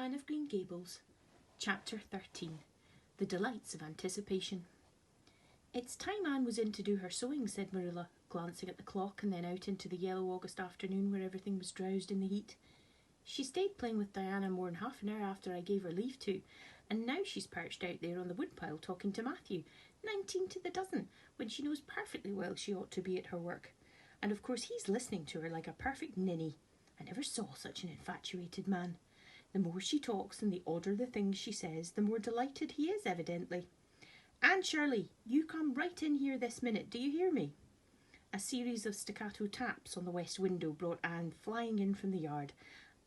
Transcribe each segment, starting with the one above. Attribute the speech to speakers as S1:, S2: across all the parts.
S1: Anne of Green Gables, Chapter 13, The Delights of Anticipation. "It's time Anne was in to do her sewing," said Marilla, glancing at the clock and then out into the yellow August afternoon where everything was drowsed in the heat. "She stayed playing with Diana more than half an hour after I gave her leave to, and now she's perched out there on the woodpile talking to Matthew, 19 to the dozen, when she knows perfectly well she ought to be at her work. And of course he's listening to her like a perfect ninny. I never saw such an infatuated man. The more she talks and the odder the things she says, the more delighted he is, evidently. Anne Shirley, you come right in here this minute, do you hear me?" A series of staccato taps on the west window brought Anne flying in from the yard,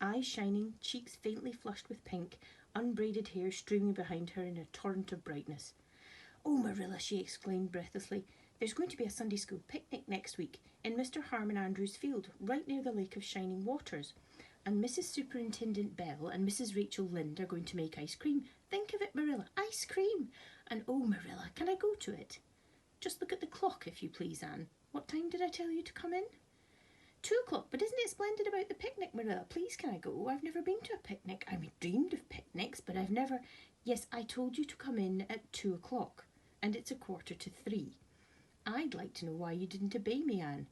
S1: eyes shining, cheeks faintly flushed with pink, unbraided hair streaming behind her in a torrent of brightness. "Oh, Marilla," she exclaimed breathlessly, "there's going to be a Sunday school picnic next week in Mr. Harmon Andrews' field, right near the Lake of Shining Waters. And Mrs. Superintendent Bell and Mrs. Rachel Lynde are going to make ice cream. Think of it, Marilla, ice cream! And oh, Marilla, can I go to it?" "Just look at the clock, if you please, Anne. What time did I tell you to come in?" 2 o'clock, but isn't it splendid about the picnic, Marilla? Please, can I go? I've never been to a picnic. I mean, dreamed of picnics, but I've never... Yes, I told you to come in at 2 o'clock, and it's 2:45. I'd like to know why you didn't obey me, Anne."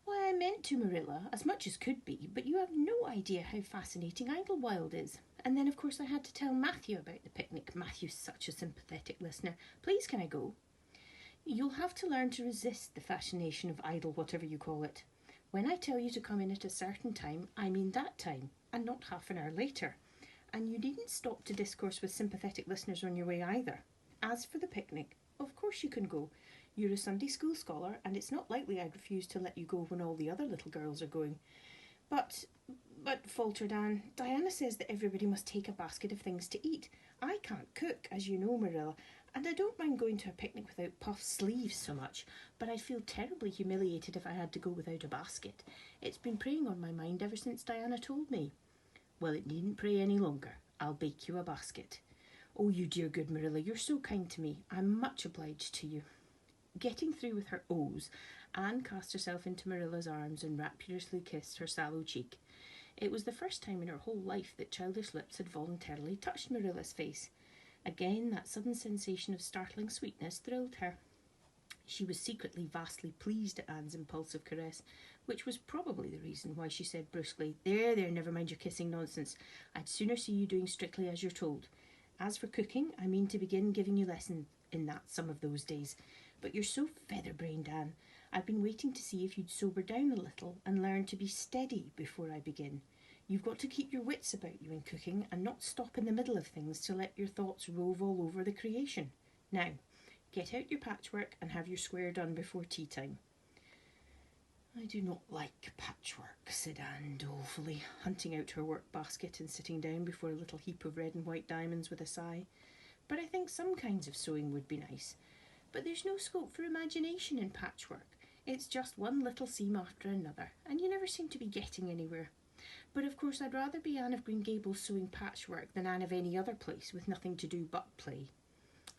S1: "Why, I meant to, Marilla, as much as could be, but you have no idea how fascinating Idlewild is. And then, of course, I had to tell Matthew about the picnic. Matthew's such a sympathetic listener. Please, can I go?" "You'll have to learn to resist the fascination of idle, whatever you call it. When I tell you to come in at a certain time, I mean that time, and not half an hour later. And you needn't stop to discourse with sympathetic listeners on your way either. As for the picnic, of course you can go. You're a Sunday school scholar, and it's not likely I'd refuse to let you go when all the other little girls are going. But, faltered Anne, Diana says that everybody must take a basket of things to eat. I can't cook, as you know, Marilla, and I don't mind going to a picnic without puffed sleeves so much, but I'd feel terribly humiliated if I had to go without a basket. It's been preying on my mind ever since Diana told me." "Well, it needn't prey any longer. I'll bake you a basket." "Oh, you dear good Marilla, you're so kind to me. I'm much obliged to you." Getting through with her O's, Anne cast herself into Marilla's arms and rapturously kissed her sallow cheek. It was the first time in her whole life that childish lips had voluntarily touched Marilla's face. Again, that sudden sensation of startling sweetness thrilled her. She was secretly vastly pleased at Anne's impulsive caress, which was probably the reason why she said brusquely, There, never mind your kissing nonsense. I'd sooner see you doing strictly as you're told. As for cooking, I mean to begin giving you lessons in that some of those days. But you're so feather-brained, Anne. I've been waiting to see if you'd sober down a little and learn to be steady before I begin. You've got to keep your wits about you in cooking and not stop in the middle of things to let your thoughts rove all over the creation. Now, get out your patchwork and have your square done before tea time." "I do not like patchwork," said Anne dolefully, hunting out her work basket and sitting down before a little heap of red and white diamonds with a sigh. "But I think some kinds of sewing would be nice. But there's no scope for imagination in patchwork. It's just one little seam after another, and you never seem to be getting anywhere. But of course I'd rather be Anne of Green Gables sewing patchwork than Anne of any other place with nothing to do but play.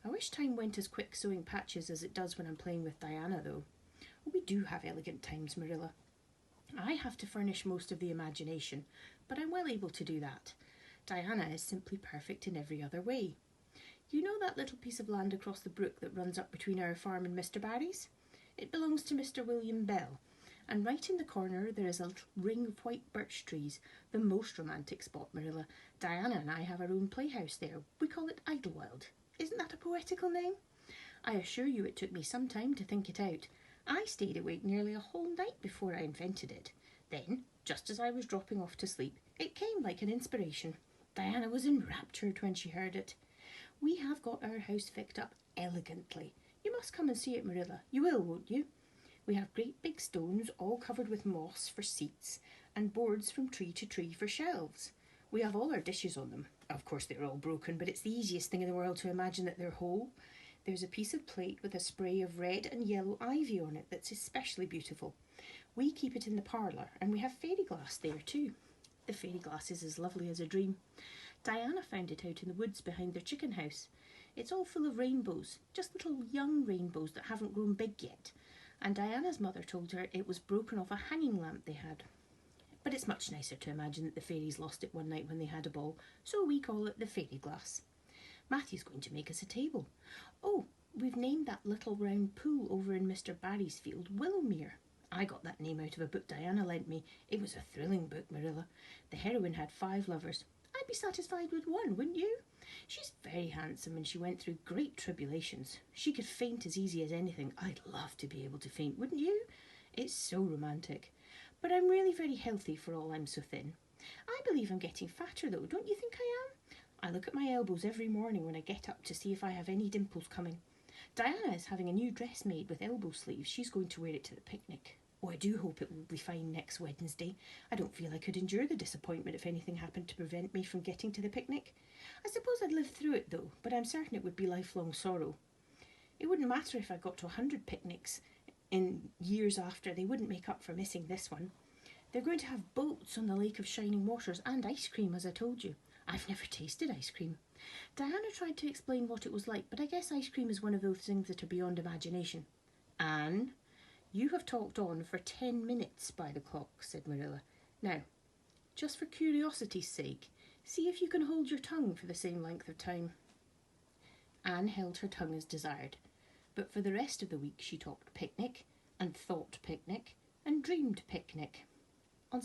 S1: I wish time went as quick sewing patches as it does when I'm playing with Diana, though. We do have elegant times, Marilla. I have to furnish most of the imagination, but I'm well able to do that. Diana is simply perfect in every other way. You know that little piece of land across the brook that runs up between our farm and Mr. Barry's? It belongs to Mr. William Bell, and right in the corner there is a little ring of white birch trees, the most romantic spot, Marilla. Diana and I have our own playhouse there. We call it Idlewild. Isn't that a poetical name? I assure you it took me some time to think it out. I stayed awake nearly a whole night before I invented it. Then, just as I was dropping off to sleep, it came like an inspiration. Diana was enraptured when she heard it. We have got our house fixed up elegantly. You must come and see it, Marilla. You will, won't you? We have great big stones all covered with moss for seats and boards from tree to tree for shelves. We have all our dishes on them. Of course they're all broken, but it's the easiest thing in the world to imagine that they're whole. There's a piece of plate with a spray of red and yellow ivy on it that's especially beautiful. We keep it in the parlour, and we have fairy glass there too. The fairy glass is as lovely as a dream. Diana found it out in the woods behind their chicken house. It's all full of rainbows, just little young rainbows that haven't grown big yet. And Diana's mother told her it was broken off a hanging lamp they had. but it's much nicer to imagine that the fairies lost it one night when they had a ball, so we call it the fairy glass. Matthew's going to make us a table. Oh, we've named that little round pool over in Mr. Barry's field Willowmere. I got that name out of a book Diana lent me. It was a thrilling book, Marilla. The heroine had 5 lovers. I'd be satisfied with one, wouldn't you? She's very handsome and she went through great tribulations. She could faint as easy as anything. I'd love to be able to faint, wouldn't you? It's so romantic. But I'm really very healthy for all I'm so thin. I believe I'm getting fatter though, don't you think I am? I look at my elbows every morning when I get up to see if I have any dimples coming. Diana is having a new dress made with elbow sleeves. She's going to wear it to the picnic. Oh, I do hope it will be fine next Wednesday. I don't feel I could endure the disappointment if anything happened to prevent me from getting to the picnic. I suppose I'd live through it though, but I'm certain it would be lifelong sorrow. It wouldn't matter if I got to 100 picnics in years after. They wouldn't make up for missing this one. They're going to have boats on the Lake of Shining Waters and ice cream, as I told you. I've never tasted ice cream. Diana tried to explain what it was like, but I guess ice cream is one of those things that are beyond imagination. Anne, you have talked on for 10 minutes by the clock, said Marilla. Now, just for curiosity's sake, see if you can hold your tongue for the same length of time. Anne held her tongue as desired, but for the rest of the week she talked picnic, and thought picnic, and dreamed picnic. On